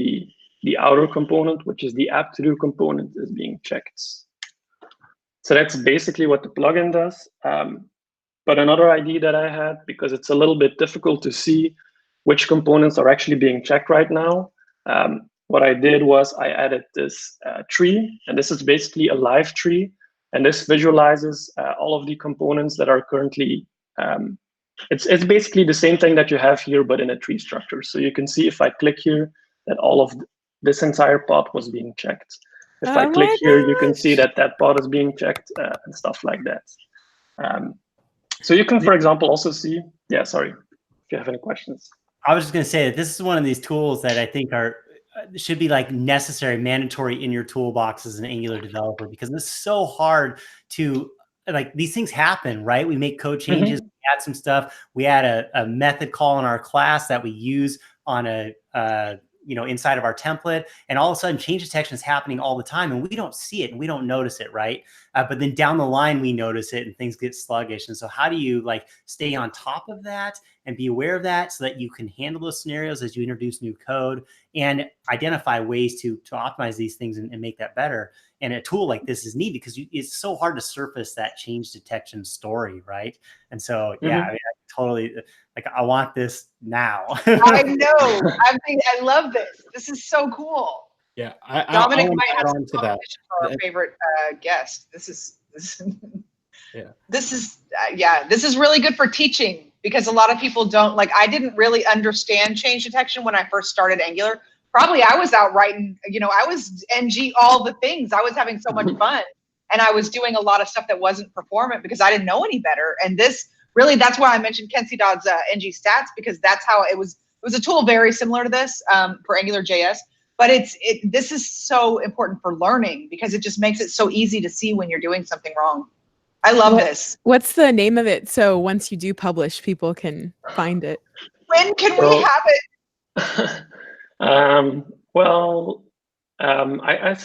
the outer component, which is the app to do component, is being checked. So that's basically what the plugin does. But another idea that I had, because it's a little bit difficult to see which components are actually being checked right now, what I did was I added this tree, and this is basically a live tree. And this visualizes all of the components that are currently, it's basically the same thing that you have here, but in a tree structure. So you can see if I click here that all of this entire pod was being checked. If I click here, you can see that that pod is being checked and stuff like that. So you can, for example, also see, yeah, sorry, if you have any questions. I was just going to say that this is one of these tools that I think should be like necessary, mandatory in your toolbox as an Angular developer, because it's so hard to, like, these things happen, right? We make code changes, we add some stuff. We add a method call in our class that we use on inside of our template, and all of a sudden change detection is happening all the time, and we don't see it and we don't notice it, right? But then down the line we notice it and things get sluggish. And so how do you like stay on top of that and be aware of that so that you can handle those scenarios as you introduce new code and identify ways to optimize these things and make that better? And a tool like this is neat because it's so hard to surface that change detection story, right? And so, yeah, I mean, I totally, like, I want this now. I know. I love this. This is so cool. Yeah, Dominic I might have add some on to that. for our favorite guest. This is yeah. This is really good for teaching, because a lot of people don't, like, I didn't really understand change detection when I first started Angular. Probably I was out writing, I was NG all the things. I was having so much fun, and I was doing a lot of stuff that wasn't performant because I didn't know any better. And this really, that's why I mentioned Kenzie Dodd's NG stats, because that's how it was. It was a tool very similar to this for AngularJS, but this is so important for learning because it just makes it so easy to see when you're doing something wrong. I love this. What's the name of it? So once you do publish, people can find it. When can we have it?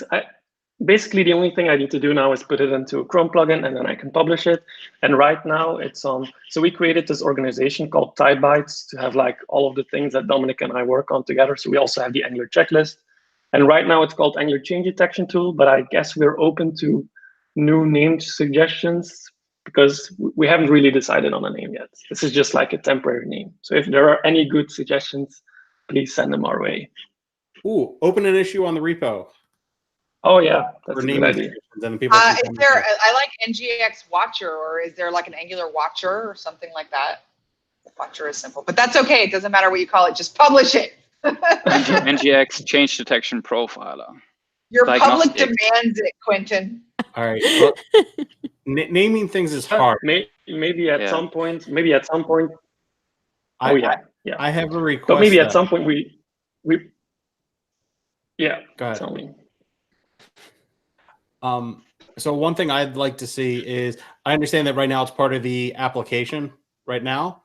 I basically the only thing I need to do now is put it into a Chrome plugin, and then I can publish it. And right now it's on. So we created this organization called Type Bytes to have like all of the things that Dominic and I work on together. So we also have the Angular checklist, and right now it's called Angular Change Detection Tool. But I guess we're open to new name suggestions because we haven't really decided on a name yet. This is just like a temporary name. So if there are any good suggestions, please send them our way. Ooh, open an issue on the repo. Oh yeah, that's a good idea. Then people Is there? I like NGX Watcher, or is there like an Angular Watcher or something like that? Watcher is simple, but that's okay. It doesn't matter what you call it. Just publish it. NGX Change Detection Profiler. Your public demands it, Kwinten. All right. Well, naming things is hard. Maybe at some point. I have a request. But maybe at some point we. Yeah. Go ahead. Tell me. So one thing I'd like to see is, I understand that right now it's part of the application right now.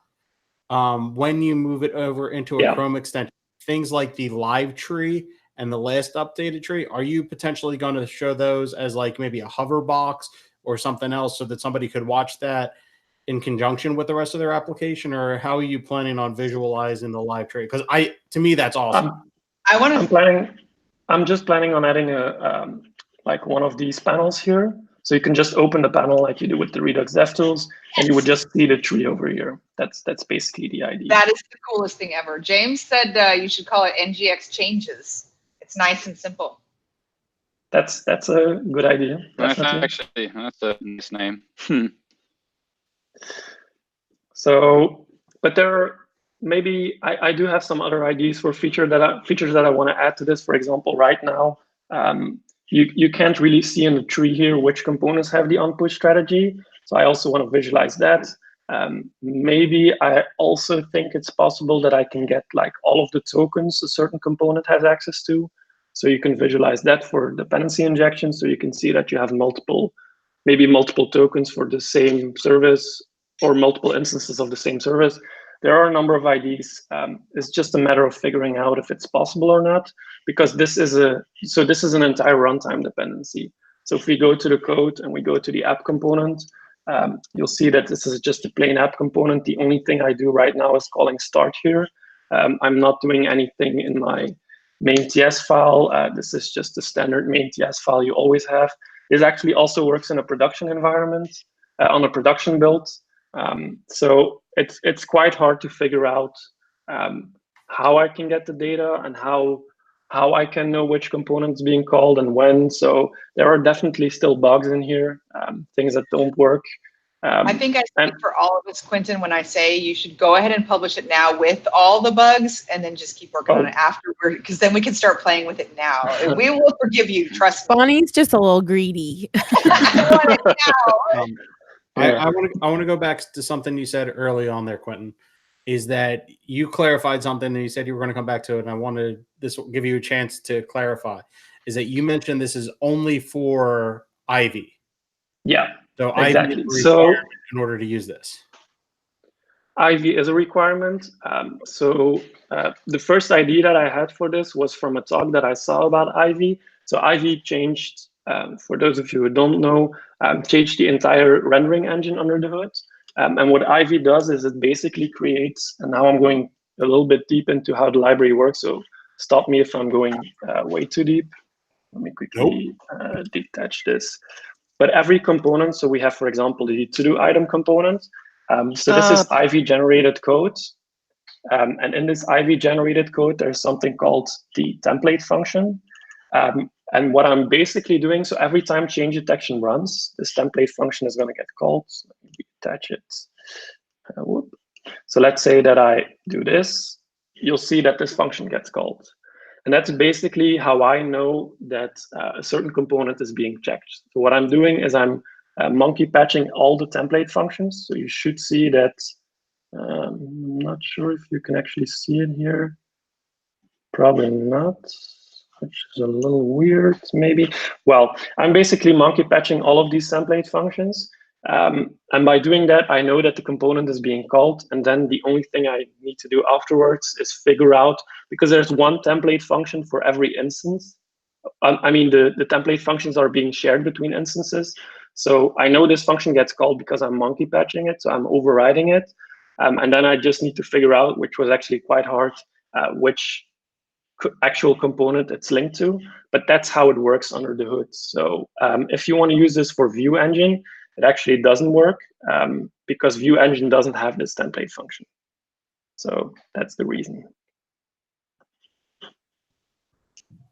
When you move it over into a Chrome extension, things like the live tree and the last updated tree, are you potentially going to show those as like maybe a hover box or something else so that somebody could watch that in conjunction with the rest of their application? Or how are you planning on visualizing the live tree? Because to me, that's awesome. I'm just planning on adding a like one of these panels here. So you can just open the panel like you do with the Redux DevTools, and you would just see the tree over here. That's basically the idea. That is the coolest thing ever. James said you should call it NGX Changes. It's nice and simple. That's a good idea. That's a nice name. So, but there are maybe I do have some other ideas for features that I want to add to this. For example, right now, you can't really see in the tree here which components have the on-push strategy. So I also want to visualize that. Maybe I also think it's possible that I can get like all of the tokens a certain component has access to. So you can visualize that for dependency injection. So you can see that you have multiple tokens for the same service or multiple instances of the same service. There are a number of IDs. It's just a matter of figuring out if it's possible or not, because this is an entire runtime dependency. So if we go to the code and we go to the app component, you'll see that this is just a plain app component. The only thing I do right now is calling start here. I'm not doing anything in my main.ts file. This is just the standard main.ts file you always have. This actually also works in a production environment, on a production build. So it's quite hard to figure out how I can get the data and how I can know which component is being called and when. So there are definitely still bugs in here, things that don't work. I think I speak for all of us, Kwinten, when I say you should go ahead and publish it now with all the bugs and then just keep working on it afterward, because then we can start playing with it now. We will forgive you, trust me. Bonnie's just a little greedy. I want it now. I want to go back to something you said early on there, Kwinten, is that you clarified something and you said you were going to come back to it, and this will give you a chance to clarify, is that you mentioned this is only for Ivy. Yeah. So exactly. Ivy is required in order to use this. Ivy is a requirement. The first idea that I had for this was from a talk that I saw about Ivy. So Ivy changed, for those of you who don't know, changed the entire rendering engine under the hood. And what Ivy does is it basically creates, and now I'm going a little bit deep into how the library works, so stop me if I'm going way too deep. Let me quickly detach this. But every component, so we have, for example, the to-do item component. So this is Ivy generated code. And in this Ivy generated code, there's something called the template function. And what I'm basically doing, so every time change detection runs, this template function is going to get called. So let me detach it. So let's say that I do this. You'll see that this function gets called. And that's basically how I know that a certain component is being checked. So what I'm doing is I'm monkey patching all the template functions. So you should see that. I'm not sure if you can actually see it here. Probably not, which is a little weird, maybe. Well, I'm basically monkey patching all of these template functions. And by doing that, I know that the component is being called. And then the only thing I need to do afterwards is figure out, because there's one template function for every instance. I mean, the template functions are being shared between instances. So I know this function gets called because I'm monkey patching it. So I'm overriding it. And then I just need to figure out, which was actually quite hard, which actual component it's linked to. But that's how it works under the hood. So if you want to use this for View Engine, it actually doesn't work because View Engine doesn't have this template function. So that's the reason.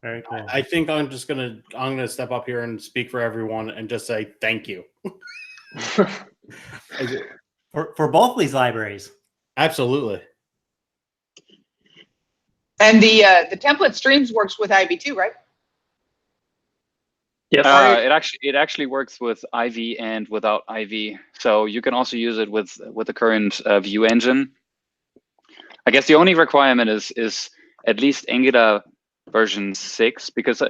Very cool. I think I'm gonna step up here and speak for everyone and just say thank you. For both of these libraries. Absolutely. And the template streams works with Ivy too, right? Yes. It actually works with Ivy and without Ivy. So you can also use it with the current View Engine. I guess the only requirement is at least Angular version 6, because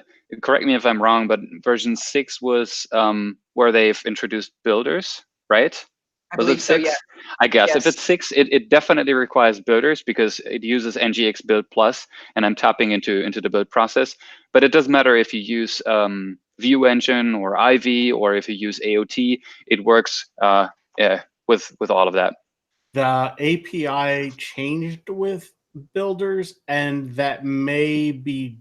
correct me if I'm wrong, but version 6 was where they've introduced builders, right? I believe so, yeah. I guess Yes. if it's 6, it definitely requires builders because it uses ngX build plus, and I'm tapping into the build process. But it doesn't matter if you use View Engine or Ivy or if you use AOT, it works with all of that. The API changed with builders, and that may be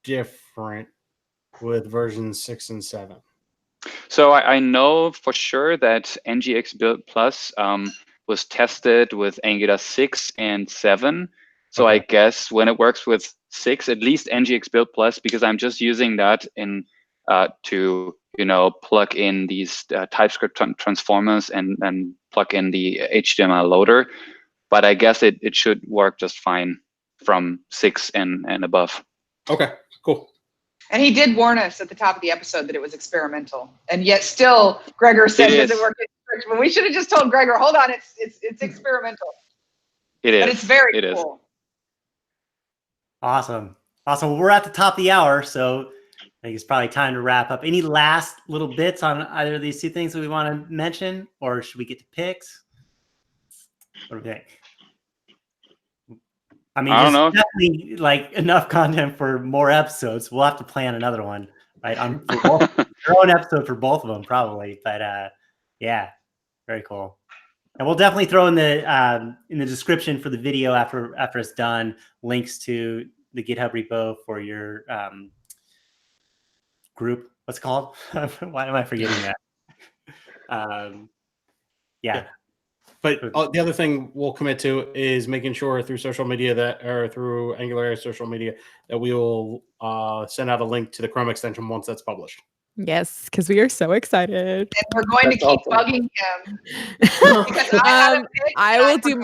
different with versions 6 and 7. So I know for sure that ngX build plus was tested with Angular 6 and 7. So Okay. I guess when it works with 6, at least ngX build plus, because I'm just using that in to plug in these TypeScript transformers and plug in the HTML loader. But I guess it should work just fine from 6 and above. Okay, cool. And he did warn us at the top of the episode that it was experimental, and yet still Gregor said it doesn't work. But we should have just told Gregor, hold on, it's experimental. It is. But it's very it cool. Is. Awesome. Well, we're at the top of the hour, so I think it's probably time to wrap up. Any last little bits on either of these two things that we want to mention, or should we get to picks? What do we think? I mean, I don't there's know. definitely like enough content for more episodes. We'll have to plan another one, right? On for both, their own episode for both of them, probably. But yeah, very cool. And we'll definitely throw in the description for the video after it's done links to the GitHub repo for your group. What's it called? Why am I forgetting that? Yeah. But the other thing we'll commit to is making sure through social media or through AngularAir social media that we will send out a link to the Chrome extension once that's published. Yes, because we are so excited. And we're going to keep bugging him. I will do.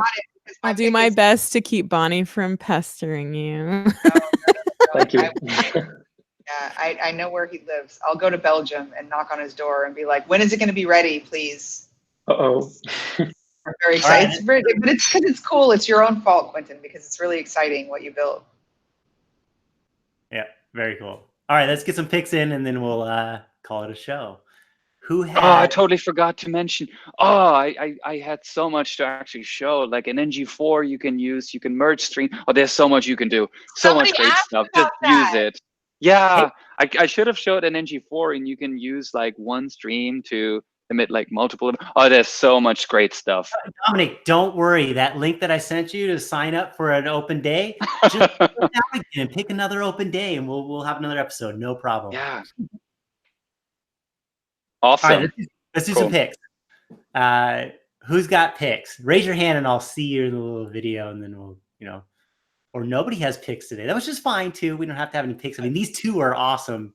I'll do my best to keep Bonnie from pestering you. Thank you. Yeah, I know where he lives. I'll go to Belgium and knock on his door and be like, "When is it going to be ready, please?" Uh-oh. I'm very excited. Right. But it's cool. It's your own fault, Kwinten, because it's really exciting what you built. Yeah, very cool. All right, let's get some picks in, and then we'll call it a show. Who had? Oh, I totally forgot to mention. Oh, I had so much to actually show. Like an ngFor you can use. You can merge stream. Oh, there's so much you can do. So Somebody much great asked stuff. about Just use that. it. Yeah, I should have showed an ngFor, and you can use like one stream to emit like multiple. Oh, there's so much great stuff. Dominic, don't worry. That link that I sent you to sign up for an open day, just go down again and pick another open day, and we'll have another episode. No problem. Yeah. Awesome. All right, let's do some picks. Who's got picks? Raise your hand, and I'll see you in the little video, and then we'll, or nobody has picks today. That was just fine too. We don't have to have any picks. I mean, these two are awesome.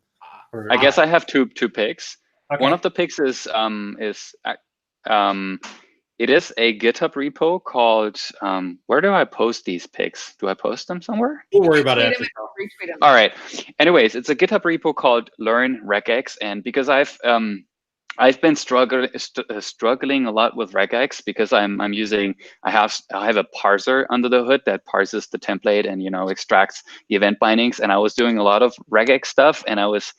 I guess I have two picks. Okay. One of the picks is it is a GitHub repo called where do I post these picks? Do I post them somewhere? We'll worry about it. Retweet them. All right. Anyways, it's a GitHub repo called Learn regex, and because I've been struggling a lot with regex because I have a parser under the hood that parses the template and extracts the event bindings, and I was doing a lot of regex stuff, and I was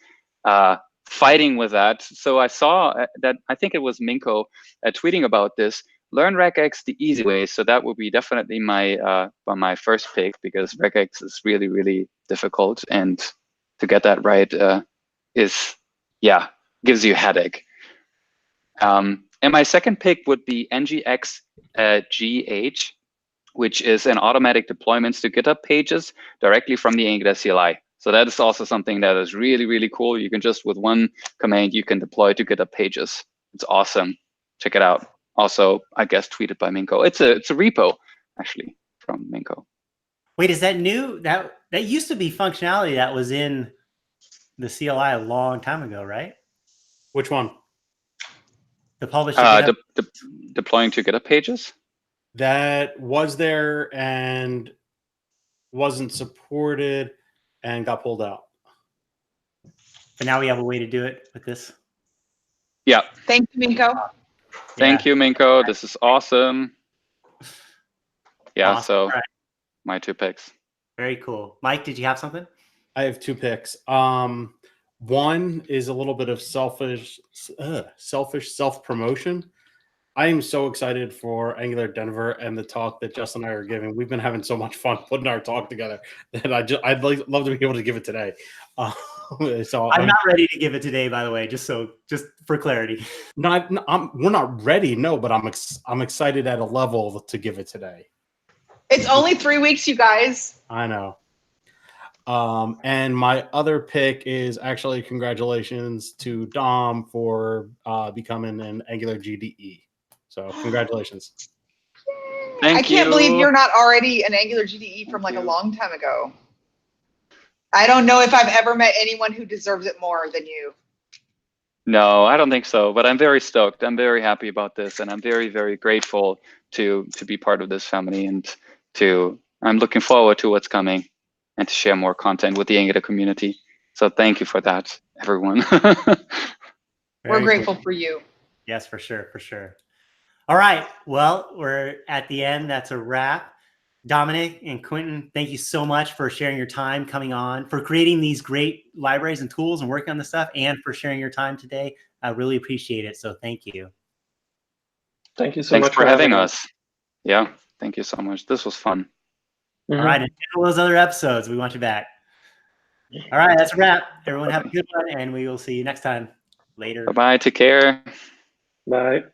fighting with that. So I saw that, I think it was Minko tweeting about this. Learn regex the easy way. So that would be definitely my first pick, because regex is really, really difficult, and to get that right gives you a headache. And my second pick would be ngx GH, which is an automatic deployments to GitHub pages directly from the Angular CLI. So that is also something that is really, really cool. You can just, with one command, you can deploy to GitHub pages. It's awesome. Check it out. Also, I guess tweeted by Minko. It's a repo actually from Minko. Wait, is that new? That used to be functionality that was in the CLI a long time ago, right? Which one? The publish deploying to GitHub pages? That was there and wasn't supported and got pulled out. But now we have a way to do it with this. Yeah. Thank you, Minko. Thank you, Minko. This is awesome. Yeah, awesome. so right. My two picks. Very cool. Mike, did you have something? I have two picks. One is a little bit of selfish self-promotion. I am so excited for Angular Denver and the talk that Justin and I are giving. We've been having so much fun putting our talk together that I'd love to be able to give it today. So I'm not ready to give it today, by the way, just for clarity. We're not ready, no, but I'm excited at a level to give it today. It's only 3 weeks, you guys. I know. And my other pick is actually congratulations to Dom for becoming an Angular GDE. So congratulations. Thank I can't you. believe you're not already an Angular GDE from like a long time ago. I don't know if I've ever met anyone who deserves it more than you. No, I don't think so, but I'm very stoked. I'm very happy about this, and I'm very, very grateful to be part of this family, and I'm looking forward to what's coming and to share more content with the Angular community. So thank you for that, everyone. We're grateful for you. Yes, for sure, for sure. All right, well, we're at the end. That's a wrap. Dominic and Kwinten, thank you so much for sharing your time, coming on, for creating these great libraries and tools and working on this stuff, and for sharing your time today. I really appreciate it, so thank you. Thank you so much for having us. Yeah, thank you so much. This was fun. All right, and all those other episodes, we want you back. All right, that's a wrap. Everyone have a good one, and we will see you next time. Later. Bye-bye. Take care. Bye.